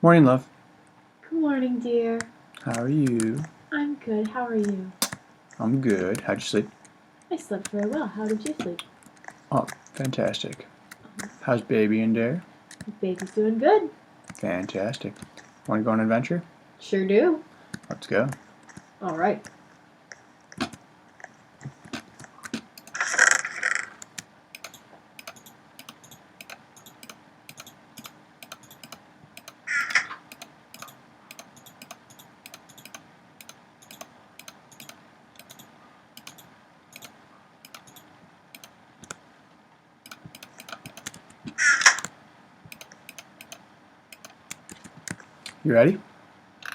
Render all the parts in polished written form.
Morning, love. Good morning, dear. How are you? I'm good. How are you? I'm good. How'd you sleep? I slept very well. How did you sleep? Oh, fantastic. How's baby in there? Baby's doing good. Fantastic. Want to go on an adventure? Sure do. Let's go. All right. You ready?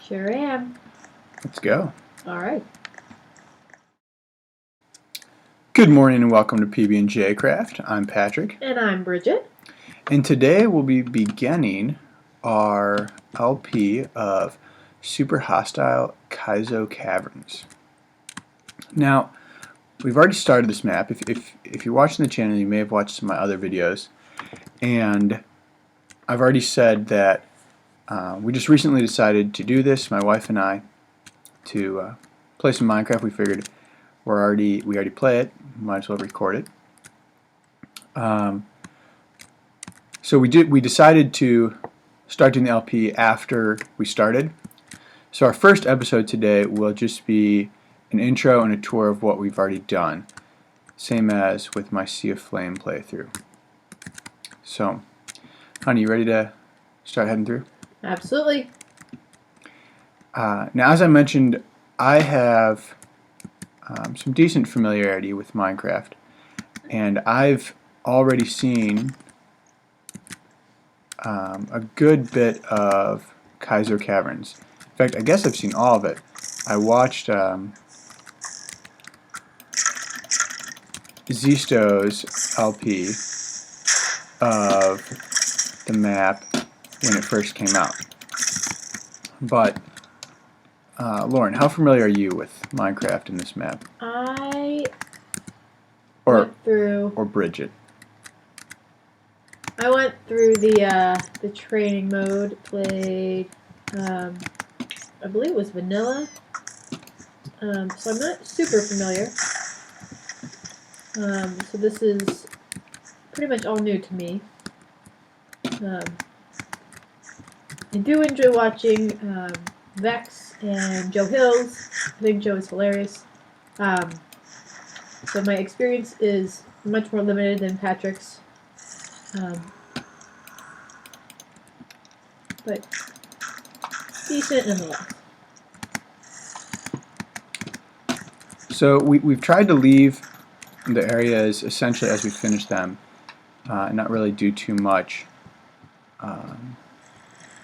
Sure am. Let's go. All right. Good morning and welcome to PB&J Craft. I'm Patrick. And I'm Bridget. And today we'll be beginning our LP of Super Hostile Kaizo Caverns. Now, we've already started this map. If you're watching the channel, you may have watched some of my other videos. And I've already said that we just recently decided to do this, my wife and I, to play some Minecraft. We figured we already play it, might as well record it. So we decided to start doing the LP after we started. So our first episode today will just be an intro and a tour of what we've already done, same as with my Sea of Flame playthrough. So, honey, you ready to start heading through? Absolutely. Now, as I mentioned, I have some decent familiarity with Minecraft, and I've already seen a good bit of Kaizo Caverns. In fact, I guess I've seen all of it. I watched Zisto's LP of the map when it first came out. But Lauren, how familiar are you with Minecraft in this map? I Or Bridget? I went through the training mode. Played. I believe it was vanilla. So I'm not super familiar. So this is pretty much all new to me. I do enjoy watching Vech and Joe Hills. I think Joe is hilarious. So my experience is much more limited than Patrick's. But decent nonetheless. So we've tried to leave the areas essentially as we finish them, and not really do too much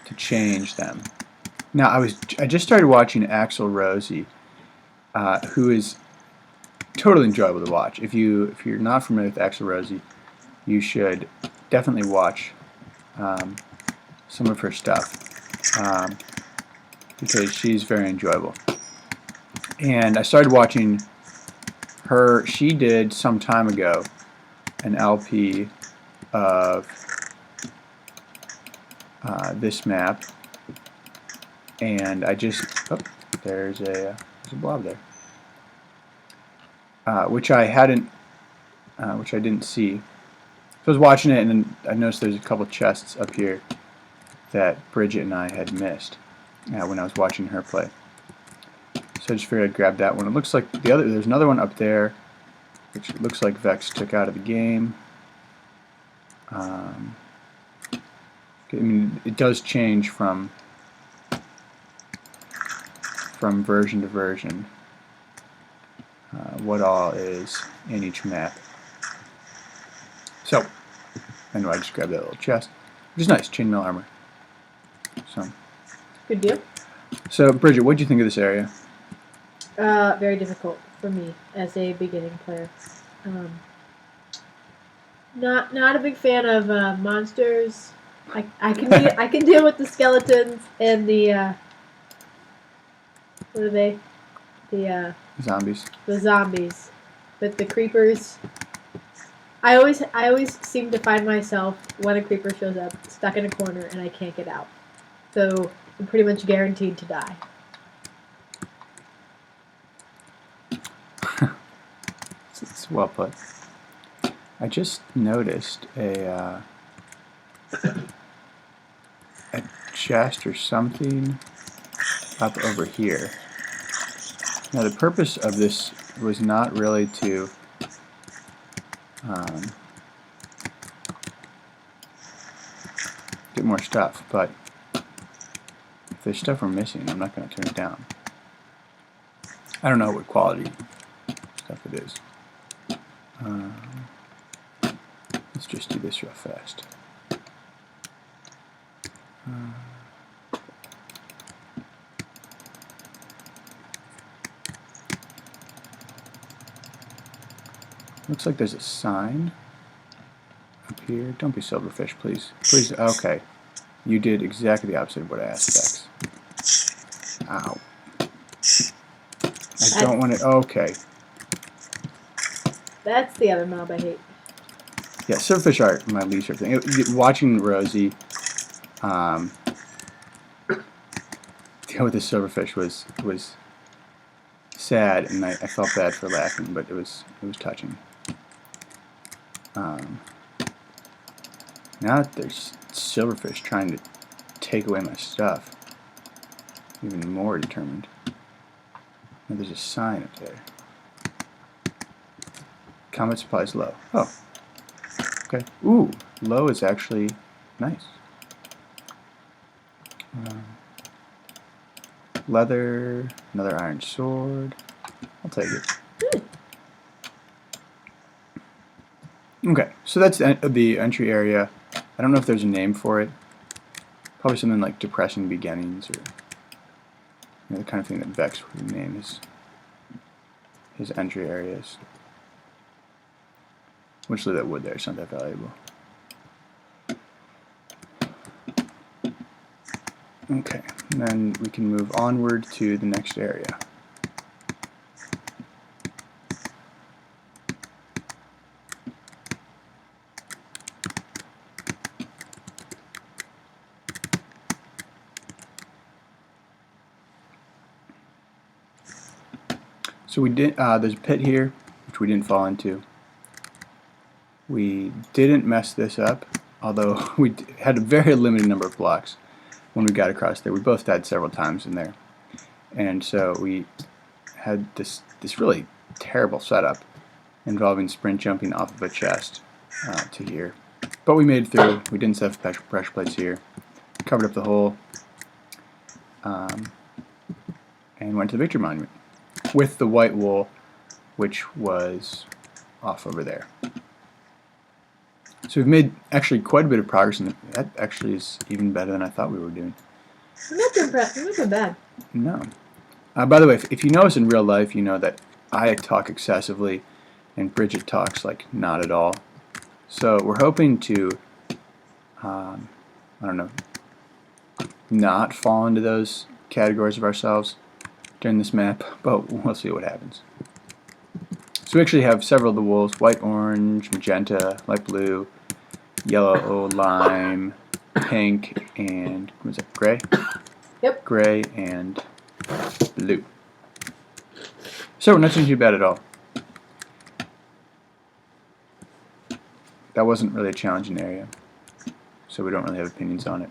to change them. Now I just started watching Axel Rosie, who is totally enjoyable to watch. If you're not familiar with Axel Rosie, you should definitely watch some of her stuff because she's very enjoyable. And I started watching her. She did some time ago an LP of this map, and I just there's a blob there, which I didn't see. So I was watching it, and then I noticed there's a couple chests up here that Bridget and I had missed when I was watching her play. So I just figured I'd grab that one. It looks like there's another one up there, which looks like Vech took out of the game. I mean, it does change from version to version what all is in each map. So, anyway, I just grabbed that little chest, which is nice, chainmail armor. So, Good deal. So, Bridget, what do you think of this area? Very difficult for me as a beginning player. Not a big fan of monsters. I can deal with the skeletons and the what are they? The Zombies. The zombies, but the creepers. I always seem to find myself when a creeper shows up stuck in a corner and I can't get out. So I'm pretty much guaranteed to die. It's well put. I just noticed a chest or something up over here. Now the purpose of this was not really to get more stuff, but if there's stuff we're missing, I'm not going to turn it down. I don't know what quality stuff it is. Let's just do this real fast. Looks like there's a sign up here. Don't be silverfish, please. Please, okay. You did exactly the opposite of what I asked, Vex. Ow. I don't want to, okay. That's the other mob I hate. Yeah, silverfish are my least favorite thing. Watching Rosie deal with the silverfish was sad, and I felt bad for laughing, but it was touching. Now that there's silverfish trying to take away my stuff, I'm even more determined. Now there's a sign up there. Combat supplies low. Oh. Okay. Ooh, low is actually nice. Leather, another iron sword. I'll take it. Okay, so that's the entry area. I don't know if there's a name for it. Probably something like Depressing Beginnings, or the kind of thing that Vech would name his entry areas. Which leave that wood there, it's not that valuable. Okay, and then we can move onward to the next area. So we did. There's a pit here, which we didn't fall into. We didn't mess this up, although we had a very limited number of blocks when we got across there. We both died several times in there, and so we had this really terrible setup involving sprint jumping off of a chest to here. But we made it through. We didn't set up pressure plates here. Covered up the hole, and went to the Victory Monument with the white wool, which was off over there. So we've made actually quite a bit of progress, and that actually is even better than I thought we were doing. I'm not too bad. No. By the way, if you know us in real life, you know that I talk excessively, and Bridget talks like not at all. So we're hoping to, I don't know, not fall into those categories of ourselves during this map, but we'll see what happens. So we actually have several of the wools: white, orange, magenta, light blue, yellow, lime, pink, and what was that, gray? Yep. Gray and blue. So we're not doing too bad at all. That wasn't really a challenging area, so we don't really have opinions on it.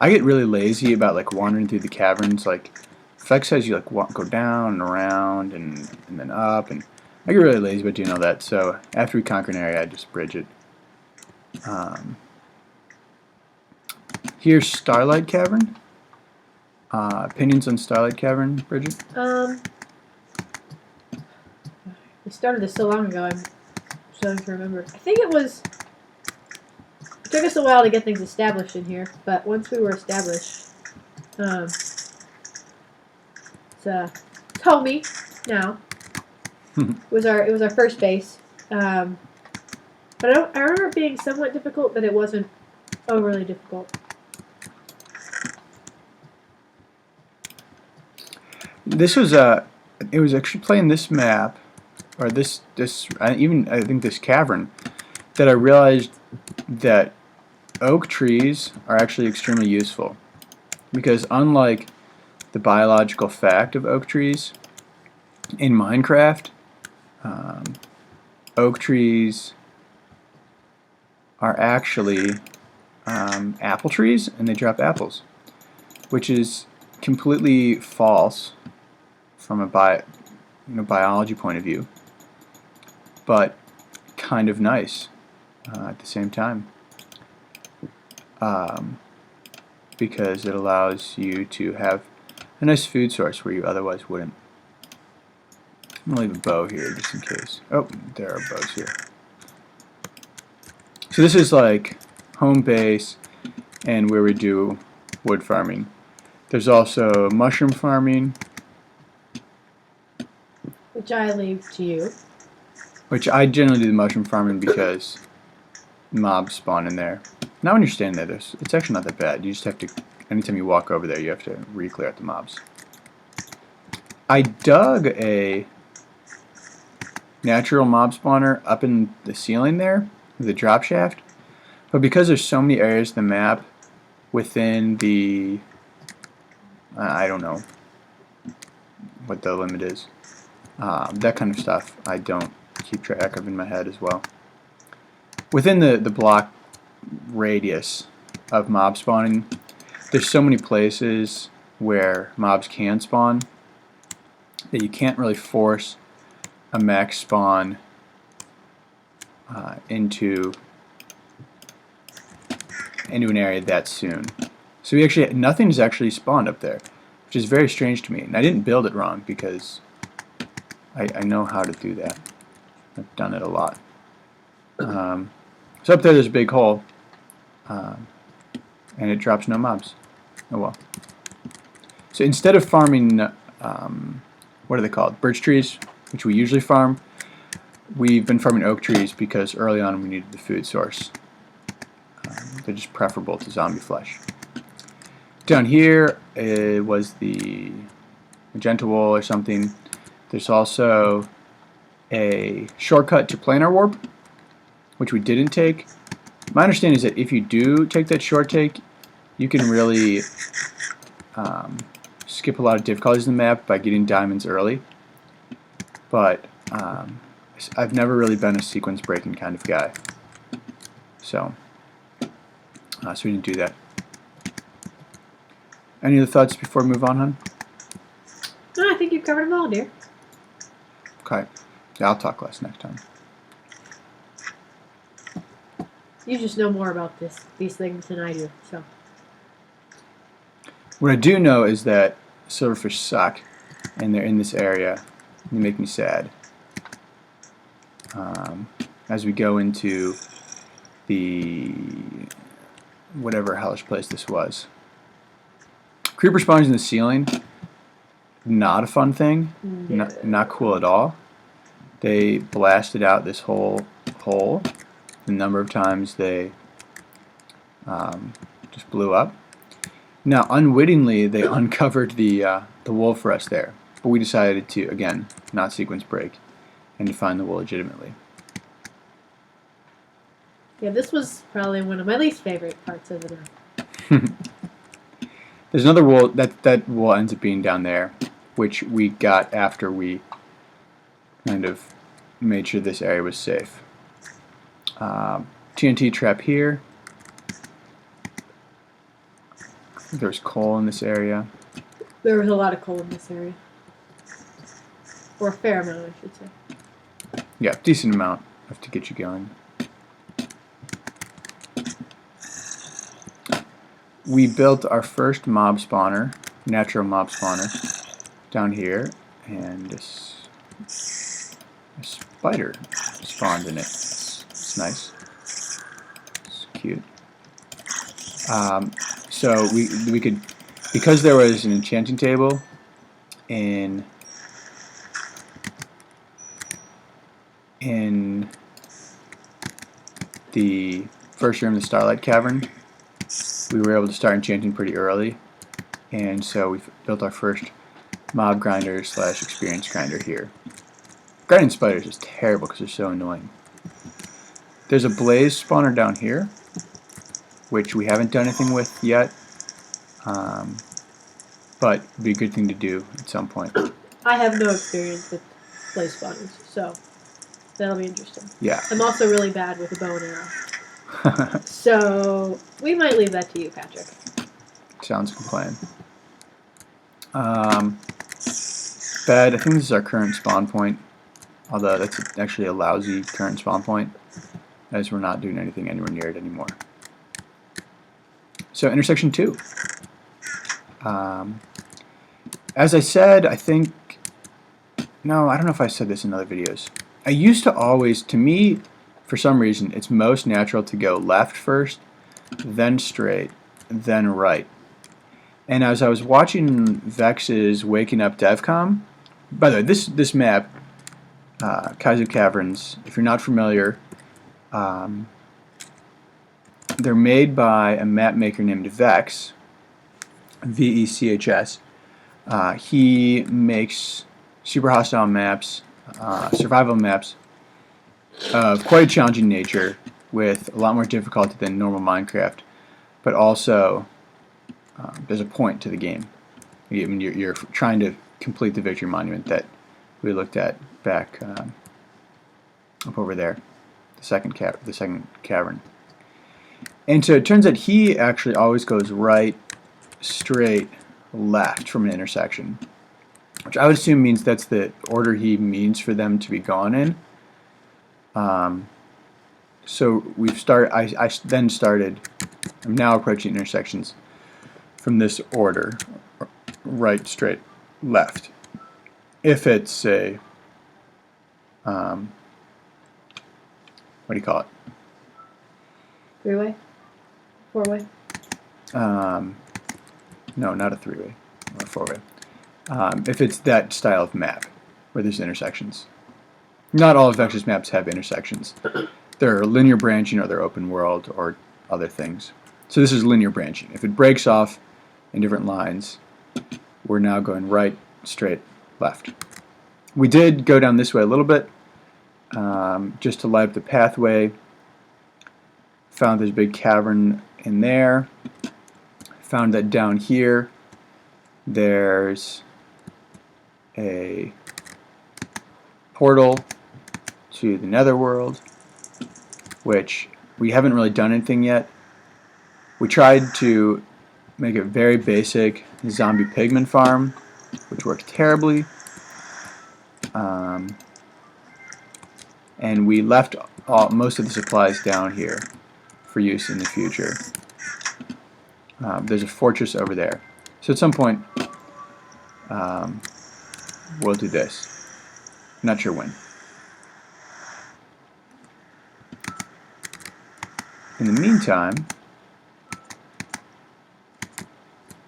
I get really lazy about like wandering through the caverns. Like Vech says you like go down and around and then up, and I get really lazy about doing all that. So after we conquer an area, I just bridge it. Here's Starlight Cavern. Opinions on Starlight Cavern, Bridget? We started this so long ago, I'm starting to remember. I think it took us a while to get things established in here, but once we were established, it's homey now. It was our first base, but I remember it being somewhat difficult, but it wasn't overly difficult. This was it was actually playing this map, or I think this cavern, that I realized that oak trees are actually extremely useful because unlike the biological fact of oak trees, in Minecraft, um, oak trees are actually apple trees and they drop apples, which is completely false from a biology point of view, but kind of nice at the same time, because it allows you to have a nice food source where you otherwise wouldn't. I'm going to leave a bow here just in case. Oh, there are bows here. So this is like home base and where we do wood farming. There's also mushroom farming, Which I leave to you. which I generally do the mushroom farming because mobs spawn in there. Now when you're standing there, it's actually not that bad. You just have to, anytime you walk over there, you have to re-clear out the mobs. I dug a natural mob spawner up in the ceiling there, the drop shaft, but because there's so many areas of the map within the, I don't know what the limit is, that kind of stuff I don't keep track of in my head as well. Within the block radius of mob spawning, there's so many places where mobs can spawn that you can't really force a max spawn into an area that soon. So we actually, nothing's actually spawned up there, which is very strange to me. And I didn't build it wrong because I know how to do that. I've done it a lot. So up there there's a big hole, and it drops no mobs. Oh well. So instead of farming, what are they called? Birch trees, which we usually farm, we've been farming oak trees because early on we needed the food source. They're just preferable to zombie flesh. Down here was the magenta wool or something. There's also a shortcut to planar warp, which we didn't take. My understanding is that if you do take that short take, you can really skip a lot of difficulties in the map by getting diamonds early. But I've never really been a sequence breaking kind of guy, so we didn't do that. Any other thoughts before we move on, hon? No, I think you've covered them all, dear. Okay. Yeah, I'll talk less next time. You just know more about these things than I do, so. What I do know is that silverfish suck, and they're in this area. They make me sad. As we go into the whatever hellish place this was. Creeper spawns in the ceiling. Not a fun thing. Yeah. Not cool at all. They blasted out this whole hole. The number of times they just blew up. Now, unwittingly, they uncovered the wool for us there. But we decided to, again, not sequence break and to find the wool legitimately. Yeah, this was probably one of my least favorite parts of the map. There's another wool, that wool ends up being down there, which we got after we kind of made sure this area was safe. TNT trap here. There's coal in this area. There was a lot of coal in this area. Or a fair amount, I should say. Yeah, decent amount enough to get you going. We built our first mob spawner, natural mob spawner, down here, and a spider spawned in it. It's nice. It's cute. So we could, because there was an enchanting table in the first room, the Starlight Cavern, we were able to start enchanting pretty early, and so we built our first mob grinder / experience grinder here. Grinding spiders is terrible because they're so annoying. There's a blaze spawner down here, which we haven't done anything with yet, but it'd be a good thing to do at some point. I have no experience with place spawners, so that'll be interesting. Yeah. I'm also really bad with a bow and arrow. So we might leave that to you, Patrick. Sounds like a plan. Bed, I think this is our current spawn point, although that's actually a lousy current spawn point, as we're not doing anything anywhere near it anymore. So intersection 2. As I said, I think, no, I don't know if I said this in other videos. I used to always, to me, for some reason, it's most natural to go left first, then straight, then right. And as I was watching Vech's Waking Up DevCom, by the way, this map, Kaizo Caverns, if you're not familiar, they're made by a map maker named Vech, V-E-C-H-S. He makes super hostile maps, survival maps of quite a challenging nature with a lot more difficulty than normal Minecraft, but also there's a point to the game. I mean, you're trying to complete the victory monument that we looked at back up over there, the second cavern. And so it turns out he actually always goes right, straight, left from an intersection, which I would assume means that's the order he means for them to be gone in. So we've started. I then started. I'm now approaching intersections from this order: right, straight, left. If it's a what do you call it? 3-way? 4-way? No, not a 3-way or a 4-way. If it's that style of map where there's intersections. Not all of Vech's maps have intersections. They're linear branching or they're open world or other things. So this is linear branching. If it breaks off in different lines, we're now going right, straight, left. We did go down this way a little bit just to light up the pathway. Found this big cavern in there. Found that down here there's a portal to the netherworld, which we haven't really done anything yet. We tried to make a very basic zombie pigman farm, which worked terribly. And we left most of the supplies down here for use in the future. There's a fortress over there. So at some point, we'll do this. Not sure when. In the meantime,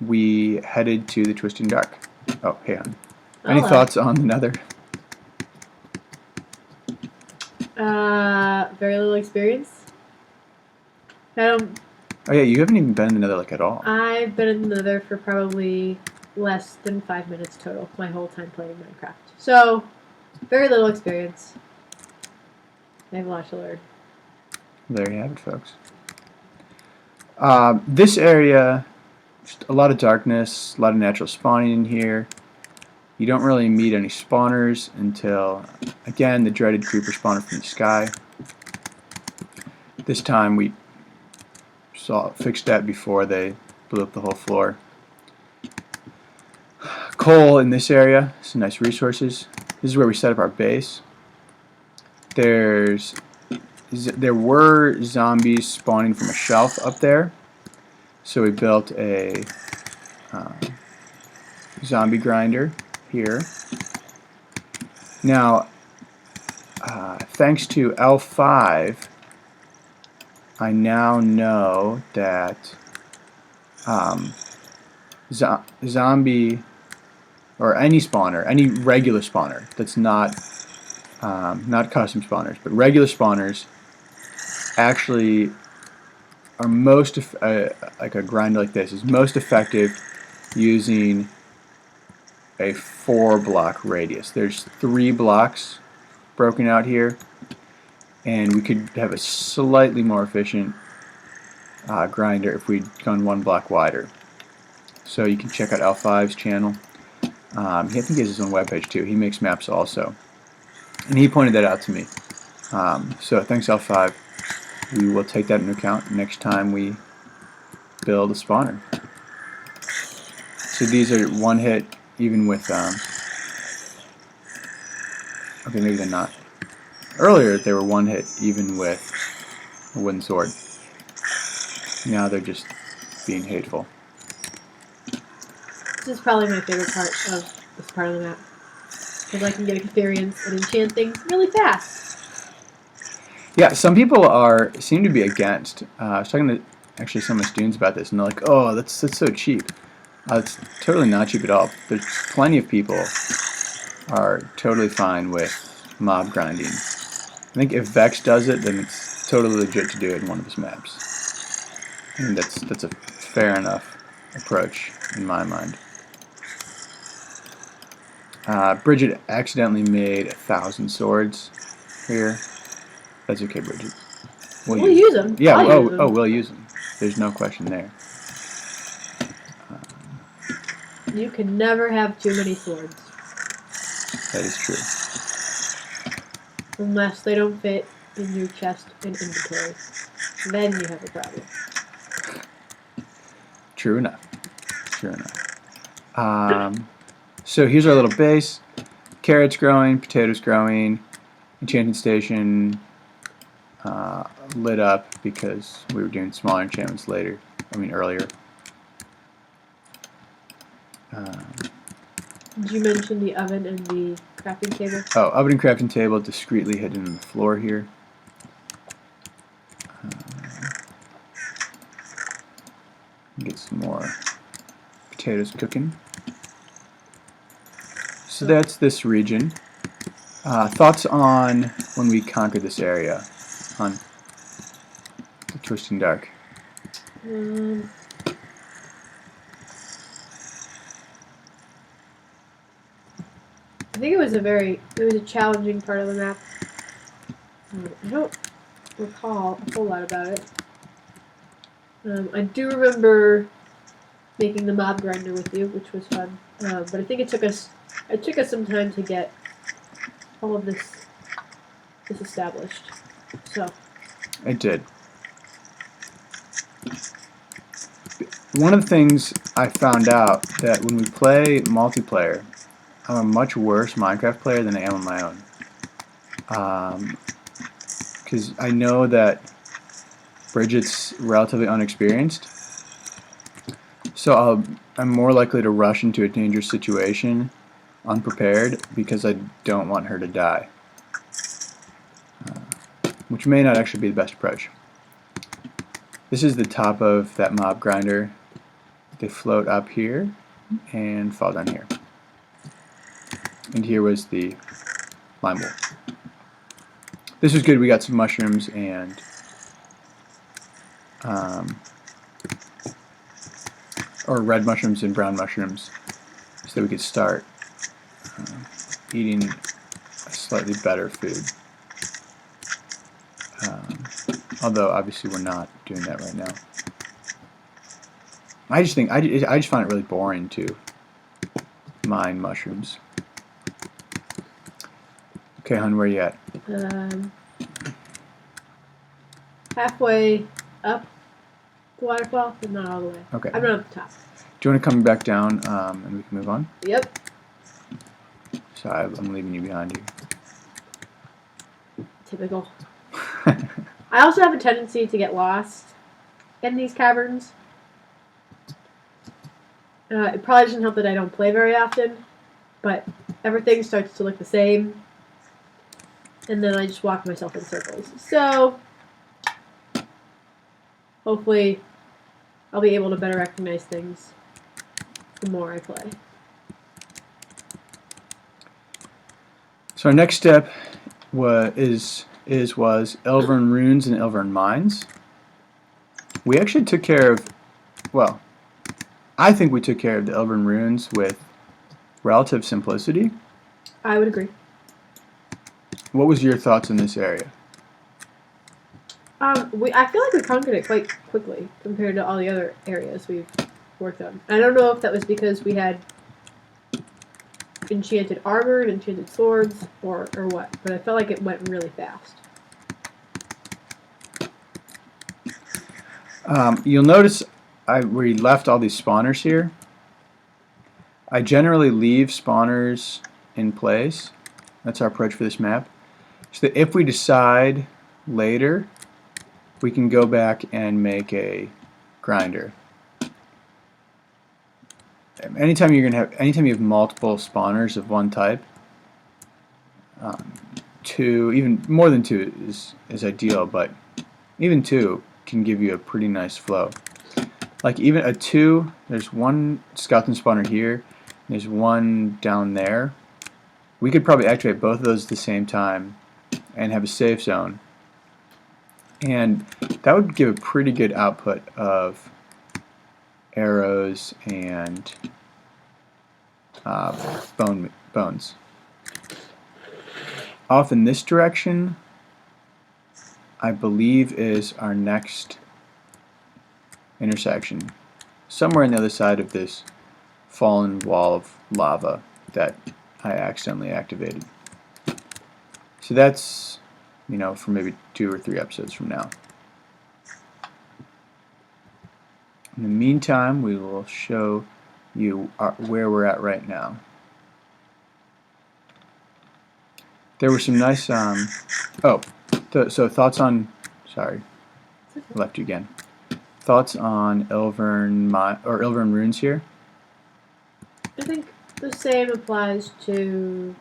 we headed to the Twisting Dark. Oh, hey on. Any thoughts on the Nether? Very little experience. Oh yeah, you haven't even been in the Nether like at all. I've been in the Nether for probably less than 5 minutes total my whole time playing Minecraft. So, very little experience. I have a lot to learn. There you have it, folks. This area, just a lot of darkness, a lot of natural spawning in here. You don't really meet any spawners until, again, the dreaded creeper spawner from the sky. This time we fixed that before they blew up the whole floor. Coal in this area, some nice resources. This is where we set up our base. There were zombies spawning from a shelf up there, so we built a zombie grinder here. Now, thanks to L5, I now know that zombie or any spawner, any regular spawner that's not custom spawners, but regular spawners actually are most like a grinder like this is most effective using a 4-block radius. There's 3 blocks broken out here, and we could have a slightly more efficient grinder if we'd gone one block wider. So you can check out L5's channel. I think he has his own webpage too. He makes maps also. And he pointed that out to me. So thanks L5. We will take that into account next time we build a spawner. So these are one hit even with, okay, maybe they're not. Earlier they were one hit even with a wooden sword. Now they're just being hateful. This is probably my favorite part of this part of the map. Because I can get experience and enchant things really fast. Yeah, some people seem to be against. I was talking to actually some of my students about this, and they're like, "Oh, that's so cheap." It's totally not cheap at all. There's plenty of people are totally fine with mob grinding. I think if Vech does it, then it's totally legit to do it in one of his maps. I think that's a fair enough approach in my mind. Bridget accidentally made 1,000 swords here. That's okay, Bridget. We'll use them. Yeah. Use them. We'll use them. There's no question there. You can never have too many swords. That is true. Unless they don't fit in your chest and inventory. Then you have a problem. True enough. True enough. So here's our little base. Carrots growing, potatoes growing, enchanting station lit up because we were doing smaller enchantments earlier. Did you mention the oven and the crafting table? Oh, oven and crafting table discreetly hidden in the floor here. Get some more potatoes cooking. So that's this region. Thoughts on when we conquer this area on the Twisting Dark? I think it was a challenging part of the map. I don't recall a whole lot about it. I do remember making the mob grinder with you, which was fun. But I think it took us some time to get all of this established. So It did. One of the things I found out that when we play multiplayer, I'm a much worse Minecraft player than I am on my own. Because I know that Bridget's relatively unexperienced, so I'm more likely to rush into a dangerous situation unprepared because I don't want her to die, which may not actually be the best approach. This is the top of that mob grinder. They float up here and fall down here. And here was the lime wool. This was good. We got some mushrooms and or red mushrooms and brown mushrooms so that we could start eating a slightly better food. Although obviously we're not doing that right now. I just find it really boring to mine mushrooms. Okay, hon, where are you at? halfway up the waterfall, but not all the way. Okay. I'm not at the top. Do you want to come back down and we can move on? Yep. So I'm leaving you behind here. Typical. I also have a tendency to get lost in these caverns. It probably doesn't help that I don't play very often, but everything starts to look the same, and then I just walk myself in circles. So, hopefully, I'll be able to better recognize things the more I play. So our next step was Elvern Runes and Elvern Mines. We actually took care of, well, I think we took care of the Elvern Runes with relative simplicity. I would agree. What was your thoughts in this area? I feel like we conquered it quite quickly compared to all the other areas we've worked on. I don't know if that was because we had enchanted armor and enchanted swords or what, but I felt like it went really fast. You'll notice we left all these spawners here. I generally leave spawners in place. That's our approach for this map. So that if we decide later, we can go back and make a grinder. Anytime you have multiple spawners of one type, two, even more than two is ideal, but even two can give you a pretty nice flow. Like even a two, there's one skeleton spawner here, there's one down there. We could probably activate both of those at the same time and have a safe zone. And that would give a pretty good output of arrows and bones. Off in this direction, I believe is our next intersection. Somewhere on the other side of this fallen wall of lava that I accidentally activated. So that's, for maybe 2 or 3 episodes from now. In the meantime, we will show you where we're at right now. There were some nice, so thoughts on, sorry, I left you again. Thoughts on Ilvern runes here? I think the same applies to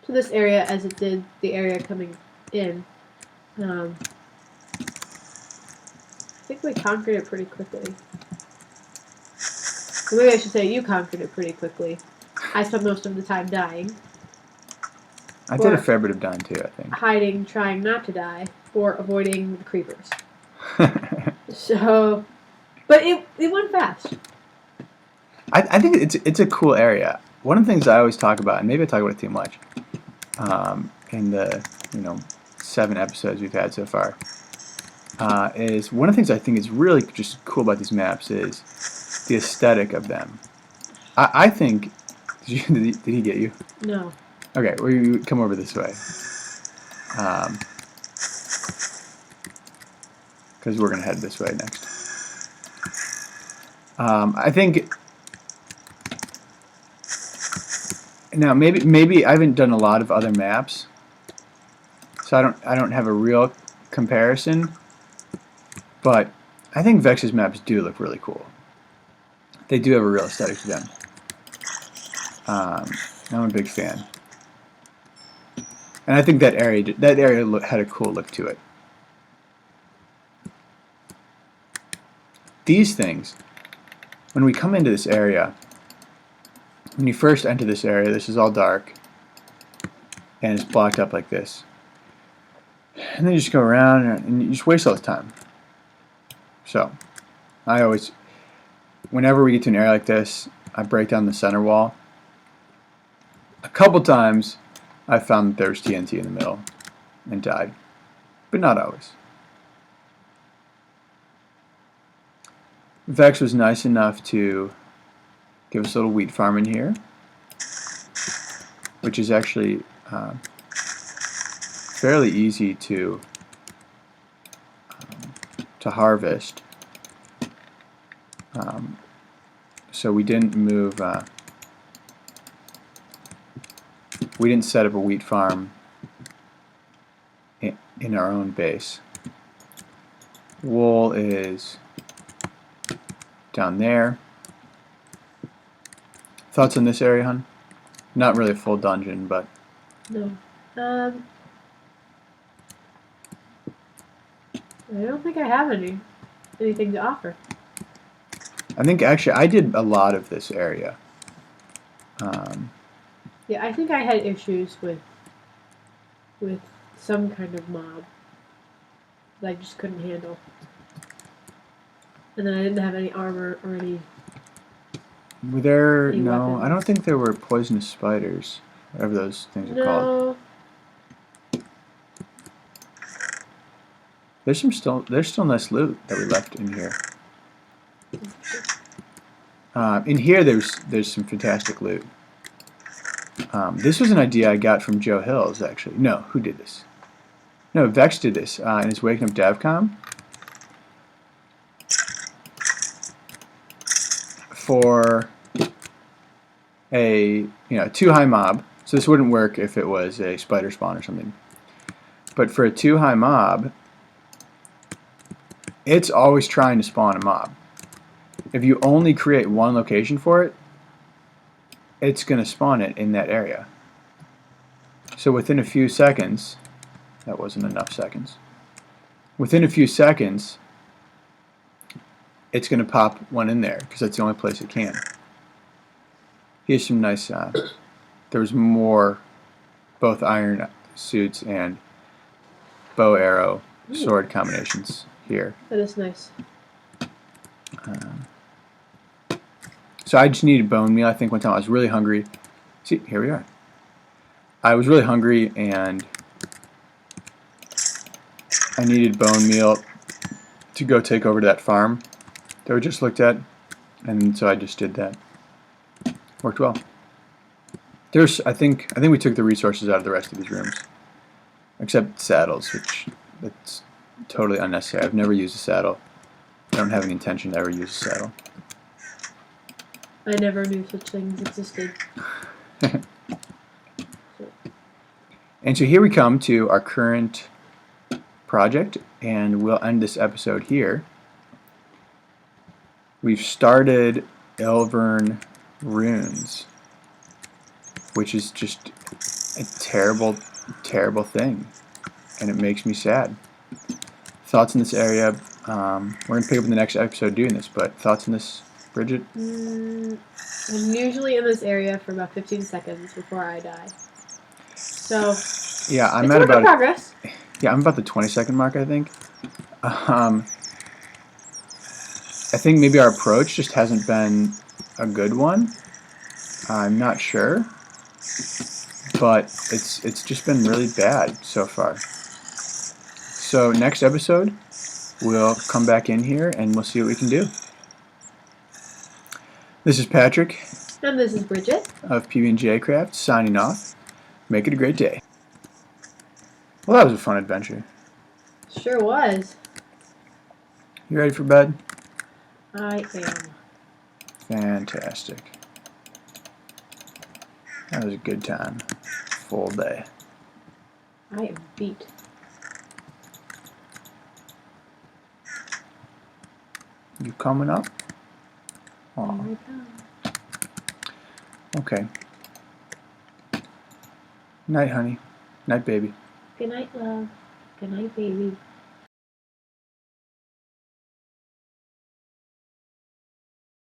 this area as it did the area coming in. I think we conquered it pretty quickly. Or maybe I should say you conquered it pretty quickly. I spent most of the time dying. I did a fair bit of dying too, I think. Hiding, trying not to die, or avoiding the creepers. So, but it went fast. I think it's a cool area. One of the things I always talk about, and maybe I talk about it too much, in the 7 episodes we've had so far, is one of the things I think is really just cool about these maps is the aesthetic of them. I think. Did he get you? No. Okay, we come over this way. Because we're gonna head this way next. I think. Now maybe I haven't done a lot of other maps, so I don't have a real comparison. But I think Vech's maps do look really cool. They do have a real aesthetic to them. I'm a big fan, and I think that area had a cool look to it. These things, when we come into this area. When you first enter this area, this is all dark, and it's blocked up like this. And then you just go around, and you just waste all this time. So, whenever we get to an area like this, I break down the center wall. A couple times, I found that there was TNT in the middle, and died. But not always. Vech was nice enough to give us a little wheat farm in here, which is actually fairly easy to harvest. So we didn't move. We didn't set up a wheat farm in our own base. Wool is down there. Thoughts on this area, hon? Not really a full dungeon, but... No. I don't think I have anything to offer. I think actually I did a lot of this area. Yeah, I think I had issues with some kind of mob that I just couldn't handle. And then I didn't have any armor or any... Were there... Any no, weapons. I don't think there were poisonous spiders. Whatever those things are called. No. There's still nice loot that we left in here. In here, there's some fantastic loot. This was an idea I got from Joe Hills, actually. No, who did this? No, Vech did this in his Waking Up DevCon for a too high mob. So this wouldn't work if it was a spider spawn or something. But for a too high mob, it's always trying to spawn a mob. If you only create one location for it, it's going to spawn it in that area. So within a few seconds, that wasn't enough seconds. Within a few seconds, it's going to pop one in there because that's the only place it can. Here's some nice, there was more both iron suits and bow arrow sword combinations here. That is nice. So I just needed bone meal. I think one time I was really hungry. See, here we are. I was really hungry and I needed bone meal to go take over to that farm that we just looked at, and so I just did that. Worked well. I think we took the resources out of the rest of these rooms, except saddles, which that's totally unnecessary. I've never used a saddle. I don't have any intention to ever use a saddle. I never knew such things existed. And so here we come to our current project, and we'll end this episode here. We've started Elvern Runes, which is just a terrible, terrible thing, and it makes me sad. Thoughts in this area? We're going to pick up in the next episode doing this, but thoughts on this, Bridget? I'm usually in this area for about 15 seconds before I die. So, yeah, I'm it's at work in about progress. I'm about the 20-second mark, I think. I think maybe our approach just hasn't been a good one. I'm not sure, but it's just been really bad so far. So next episode, we'll come back in here and we'll see what we can do. This is Patrick. And this is Bridget. Of PB&J Craft, signing off. Make it a great day. Well, that was a fun adventure. Sure was. You ready for bed? I am. Fantastic. That was a good time. Full day. I am beat. You coming up? Aw. Here we come. Okay. Night, honey. Night, baby. Good night, love. Good night, baby.